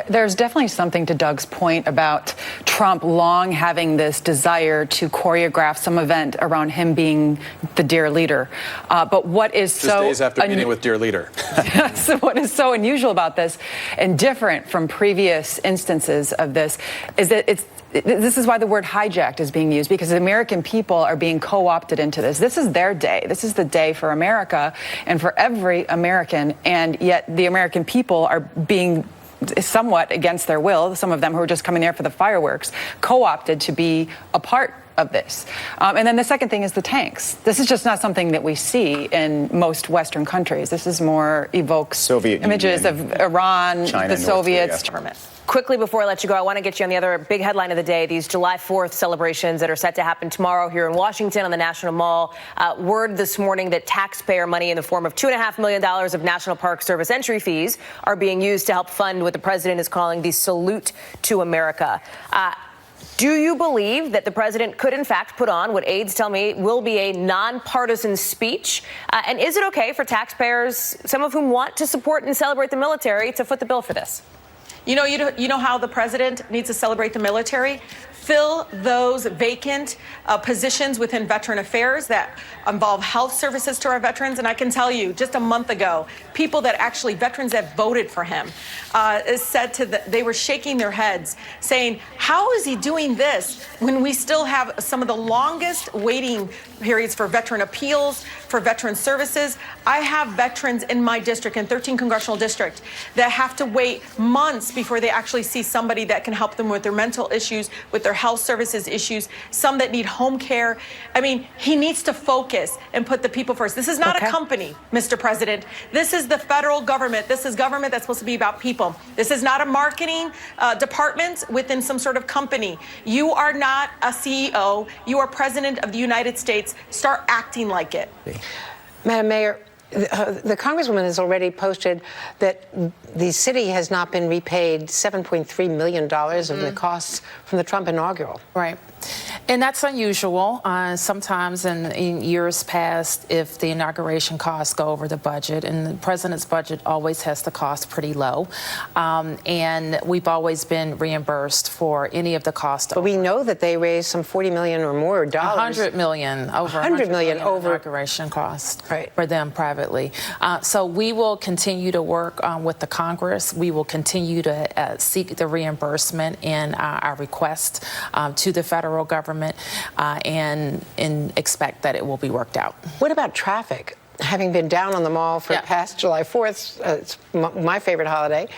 There's definitely something to Doug's point about Trump long having this desire to choreograph some event around him being the dear leader. But what is just days after meeting with dear leader. So what is so unusual about this and different from previous instances of this is that this is why the word hijacked is being used, because the American people are being co-opted into this. This is their day. This is the day for America and for every American. And yet the American people are being somewhat against their will, some of them who are just coming there for the fireworks, co-opted to be a part of this. And then the second thing is the tanks. This is just not something that we see in most Western countries. This is more evokes Soviet images Union, of Iran, China, the Soviets. Quickly, before I let you go, I want to get you on the other big headline of the day, these July 4th celebrations that are set to happen tomorrow here in Washington on the National Mall. Word this morning that taxpayer money in the form of $2.5 million of National Park Service entry fees are being used to help fund what the president is calling the Salute to America. Do you believe that the president could, in fact, put on what aides tell me will be a nonpartisan speech? And is it okay for taxpayers, some of whom want to support and celebrate the military, to foot the bill for this? You know how the president needs to celebrate the military? Fill those vacant positions within Veteran Affairs that involve health services to our veterans. And I can tell you, just a month ago, people that actually, veterans that voted for him, said they were shaking their heads, saying, how is he doing this when we still have some of the longest waiting periods for veteran appeals, for veteran services? I have veterans in my district, in 13 congressional district, that have to wait months before they actually see somebody that can help them with their mental issues, with their health services issues, some that need home care. I mean, he needs to focus and put the people first. This is not a company, Mr. President. This is the federal government. This is government that's supposed to be about people. This is not a marketing department within some sort of company. You are not a CEO. You are President of the United States. Start acting like it. Madam Mayor, the Congresswoman has already posted that the city has not been repaid $7.3 million of the costs from the Trump inaugural. Right. And that's unusual. Sometimes in years past, if the inauguration costs go over the budget, and the president's budget always has the cost pretty low, and we've always been reimbursed for any of the costs. But we know that they raised some $40 million or more dollars. $100 million, over $100 million over inauguration cost for them privately. So we will continue to work with the Congress. We will continue to seek the reimbursement in our request to the federal government and expect that it will be worked out. What about traffic? Having been down on the mall for past July 4th, it's my favorite holiday,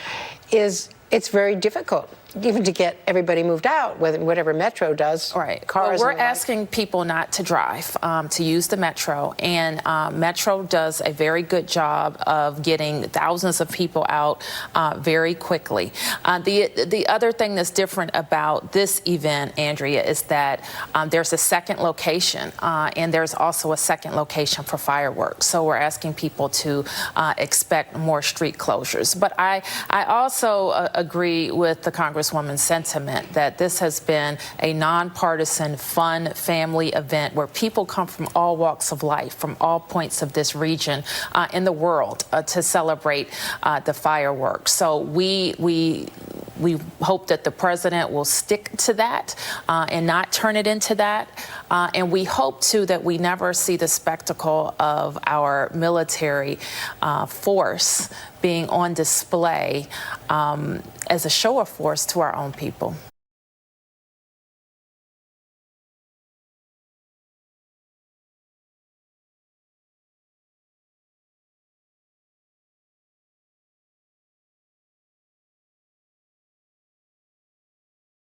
it's very difficult even to get everybody moved out, whatever Metro does. Right. Cars. Well, we're asking people not to drive, to use the Metro. And Metro does a very good job of getting thousands of people out very quickly. The other thing that's different about this event, Andrea, is that there's a second location, and there's also a second location for fireworks. So we're asking people to expect more street closures. But I also agree with the Congresswoman's sentiment that this has been a nonpartisan, fun family event where people come from all walks of life, from all points of this region in the world to celebrate the fireworks. So we hope that the president will stick to that and not turn it into that. And we hope, too, that we never see the spectacle of our military force being on display as a show of force to our own people.